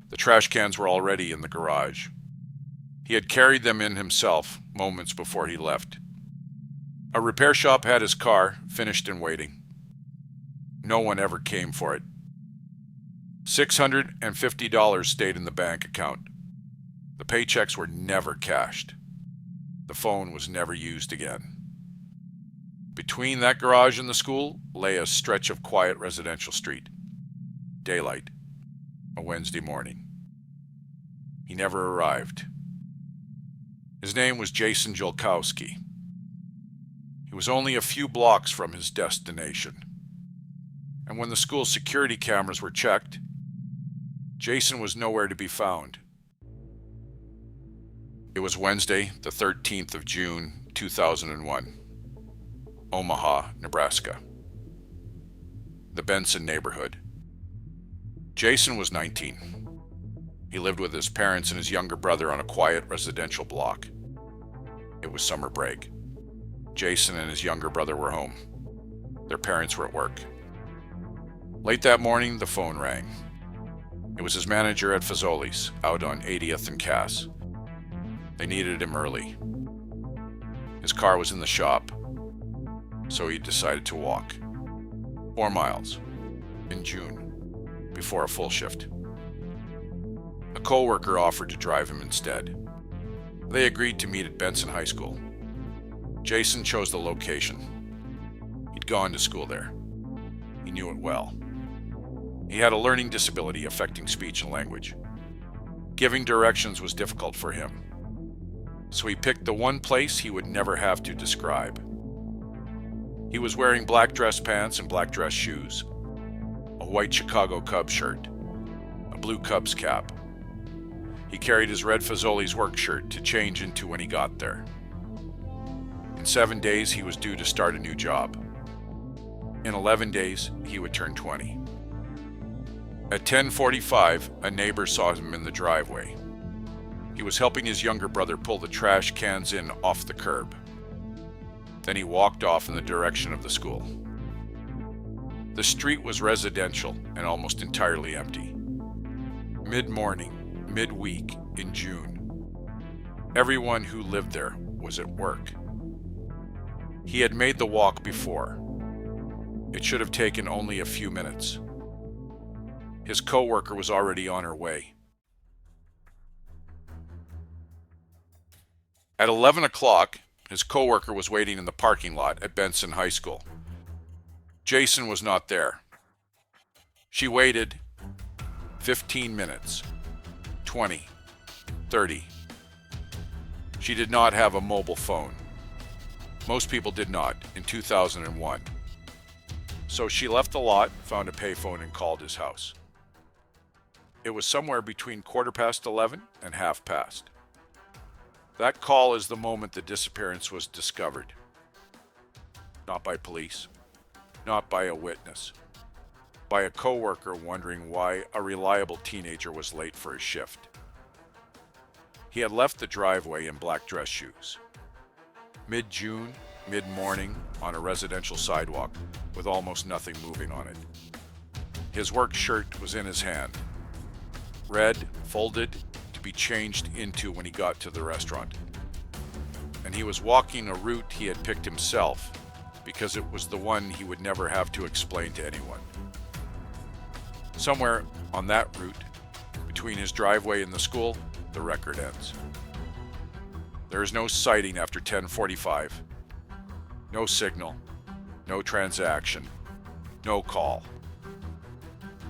The trash cans were already in the garage. He had carried them in himself moments before he left. A repair shop had his car finished and waiting. No one ever came for it. $650 stayed in the bank account. The paychecks were never cashed. The phone was never used again. Between that garage and the school lay a stretch of quiet residential street. Daylight. A Wednesday morning. He never arrived. His name was Jason Jolkowski. He was only a few blocks from his destination. And when the school security cameras were checked, Jason was nowhere to be found. It was Wednesday, the 13th of June, 2001. Omaha, Nebraska. The Benson neighborhood. Jason was 19. He lived with his parents and his younger brother on a quiet residential block. It was summer break. Jason and his younger brother were home. Their parents were at work. Late that morning, the phone rang. It was his manager at Fazoli's, out on 80th and Cass. They needed him early. His car was in the shop, so he decided to walk 4 miles in June before a full shift. A co-worker offered to drive him instead. They agreed to meet at Benson High School. Jason chose the location. He'd gone to school there. He knew it well. He had a learning disability affecting speech and language. Giving directions was difficult for him, so he picked the one place he would never have to describe. He was wearing black dress pants and black dress shoes, a white Chicago Cubs shirt, a blue Cubs cap. He carried his red Fazoli's work shirt to change into when he got there. In 7 days, he was due to start a new job. In 11 days, he would turn 20. At 10:45, a neighbor saw him in the driveway. He was helping his younger brother pull the trash cans in off the curb. Then he walked off in the direction of the school. The street was residential and almost entirely empty. Mid-morning, midweek in June. Everyone who lived there was at work. He had made the walk before. It should have taken only a few minutes. His co-worker was already on her way. At 11 o'clock, his co-worker was waiting in the parking lot at Benson High School. Jason was not there. She waited 15 minutes, 20, 30. She did not have a mobile phone. Most people did not in 2001. So she left the lot, found a payphone, and called his house. It was somewhere between 11:15 and 1/2. That call is the moment the disappearance was discovered. Not by police, not by a witness, by a co-worker wondering why a reliable teenager was late for his shift. He had left the driveway in black dress shoes. Mid-June, mid-morning, on a residential sidewalk with almost nothing moving on it. His work shirt was in his hand. Red, folded, to be changed into when he got to the restaurant. And he was walking a route he had picked himself because it was the one he would never have to explain to anyone. Somewhere on that route, between his driveway and the school, the record ends. There is no sighting after 10:45. No signal, no transaction, no call.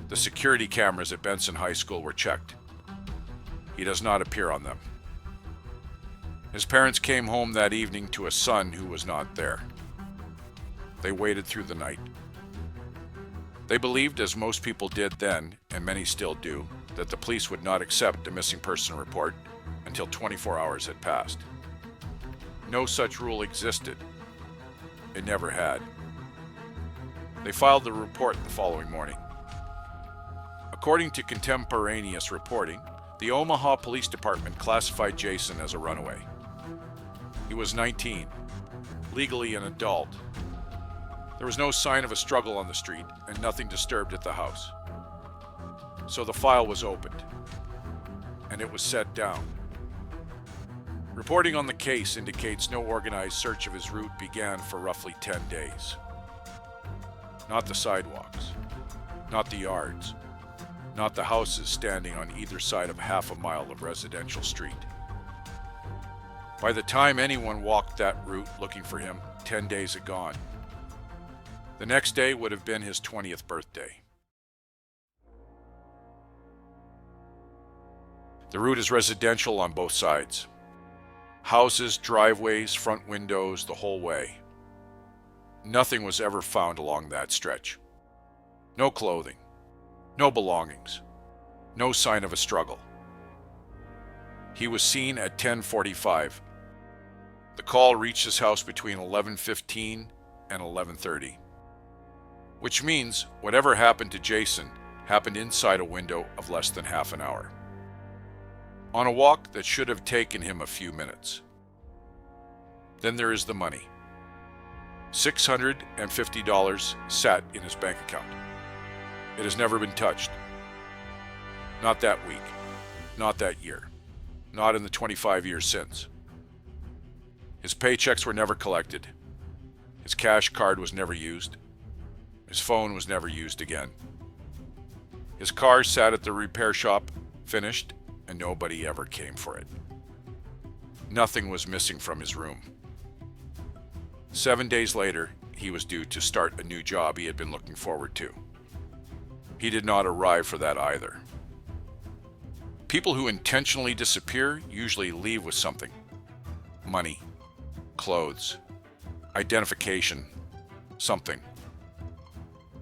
The security cameras at Benson High School were checked. He does not appear on them. His parents came home that evening to a son who was not there. They waited through the night. They believed, as most people did then, and many still do, that the police would not accept a missing person report until 24 hours had passed. No such rule existed. It never had. They filed the report the following morning. According to contemporaneous reporting, the Omaha Police Department classified Jason as a runaway. He was 19, legally an adult. There was no sign of a struggle on the street and nothing disturbed at the house. So the file was opened. and it was set down. Reporting on the case indicates no organized search of his route began for roughly 10 days. Not the sidewalks, not the yards, not the houses standing on either side of half a mile of residential street. By the time anyone walked that route looking for him, 10 days had gone. The next day would have been his 20th birthday. The route is residential on both sides. Houses, driveways, front windows, the whole way. Nothing was ever found along that stretch. No clothing, no belongings, no sign of a struggle. He was seen at 10:45. The call reached his house between 11:15 and 11:30, which means whatever happened to Jason happened inside a window of less than half an hour, on a walk that should have taken him a few minutes. Then there is the money. $650 sat in his bank account. It has never been touched. Not that week, not that year, not in the 25 years since. His paychecks were never collected. His cash card was never used. His phone was never used again. His car sat at the repair shop, finished, and nobody ever came for it. Nothing was missing from his room. 7 days later, he was due to start a new job he had been looking forward to. He did not arrive for that either. People who intentionally disappear usually leave with something. Money, clothes, identification, something.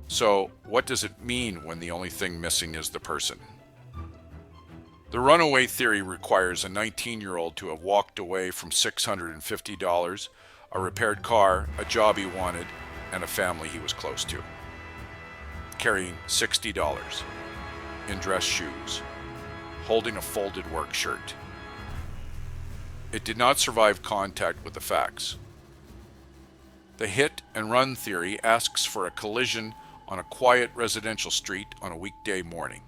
So, what does it mean when the only thing missing is the person? The runaway theory requires a 19-year-old to have walked away from $650, a repaired car, a job he wanted, and a family he was close to, carrying $60 in dress shoes, holding a folded work shirt. It did not survive contact with the facts. The hit and run theory asks for a collision on a quiet residential street on a weekday morning,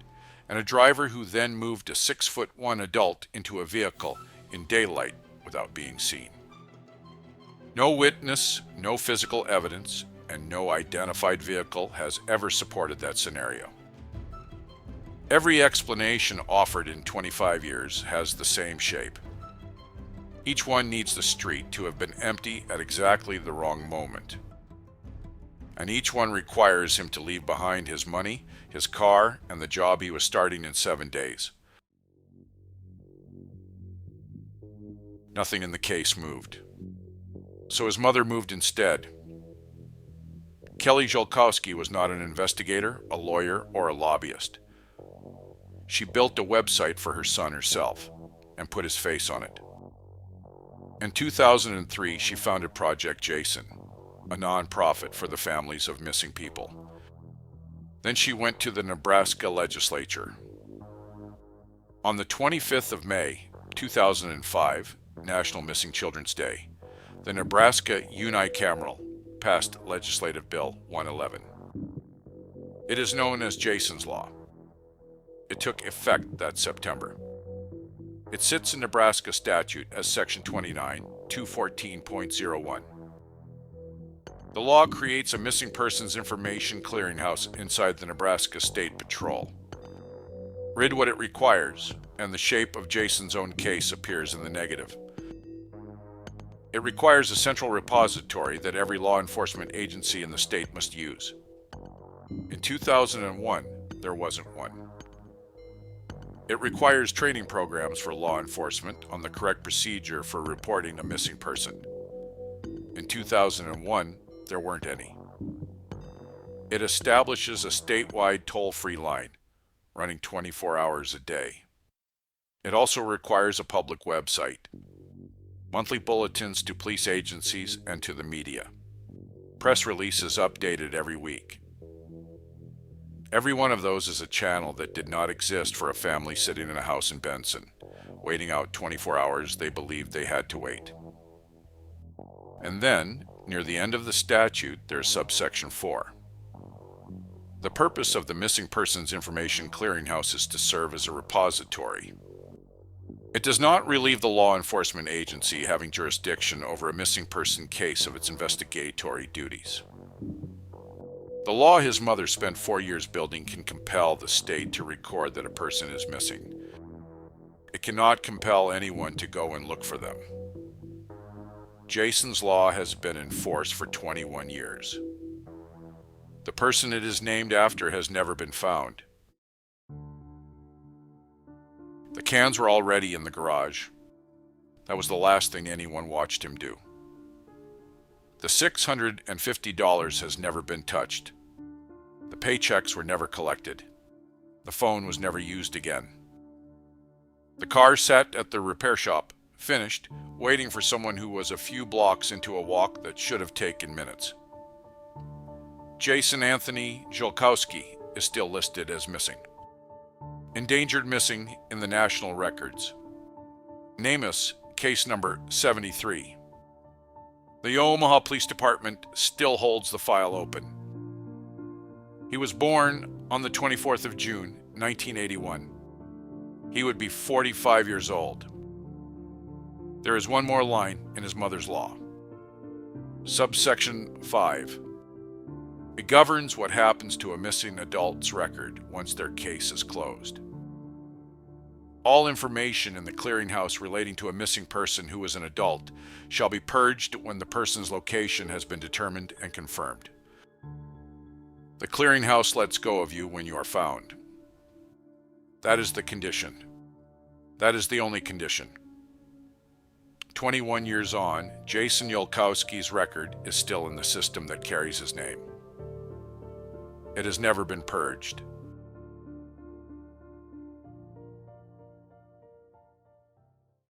and a driver who then moved a 6'1" adult into a vehicle in daylight without being seen. No witness, no physical evidence, and no identified vehicle has ever supported that scenario. Every explanation offered in 25 years has the same shape. Each one needs the street to have been empty at exactly the wrong moment. And each one requires him to leave behind his money, his car, and the job he was starting in 7 days. Nothing in the case moved. So his mother moved instead. Kelly Jolkowski was not an investigator, a lawyer, or a lobbyist. She built a website for her son herself and put his face on it. In 2003, she founded Project Jason, a non-profit for the families of missing people. Then she went to the Nebraska legislature. On the 25th of May, 2005, National Missing Children's Day, the Nebraska unicameral passed Legislative Bill 111. It is known as Jason's Law. It took effect that September. It sits in Nebraska statute as Section 29, 214.01. The law creates a missing persons information clearinghouse inside the Nebraska State Patrol. Read what it requires, and the shape of Jason's own case appears in the negative. It requires a central repository that every law enforcement agency in the state must use. In 2001, there wasn't one. It requires training programs for law enforcement on the correct procedure for reporting a missing person. In 2001, there weren't any. It establishes a statewide toll-free line, running 24 hours a day. It also requires a public website, monthly bulletins to police agencies and to the media, press releases updated every week. Every one of those is a channel that did not exist for a family sitting in a house in Benson, waiting out 24 hours they believed they had to wait. And then, near the end of the statute, there's Subsection 4. The purpose of the Missing Persons Information Clearinghouse is to serve as a repository, It does not relieve the law enforcement agency having jurisdiction over a missing person case of its investigatory duties. The law his mother spent 4 years building can compel the state to record that a person is missing. It cannot compel anyone to go and look for them. Jason's law has been in force for 21 years. The person it is named after has never been found. The cans were already in the garage. That was the last thing anyone watched him do. The $650 has never been touched. The paychecks were never collected. The phone was never used again. The car sat at the repair shop, finished, waiting for someone who was a few blocks into a walk that should have taken minutes. Jason Anthony Jolkowski is still listed as missing. Endangered missing in the national records. NamUs, case number 73. The Omaha Police Department still holds the file open. He was born on the 24th of June, 1981. He would be 45 years old. There is one more line in his mother's law. Subsection 5. It governs what happens to a missing adult's record once their case is closed. All information in the clearinghouse relating to a missing person who is an adult shall be purged when the person's location has been determined and confirmed. The clearinghouse lets go of you when you are found. That is the condition. That is the only condition. 21 years on, Jason Jolkowski's record is still in the system that carries his name. It has never been purged.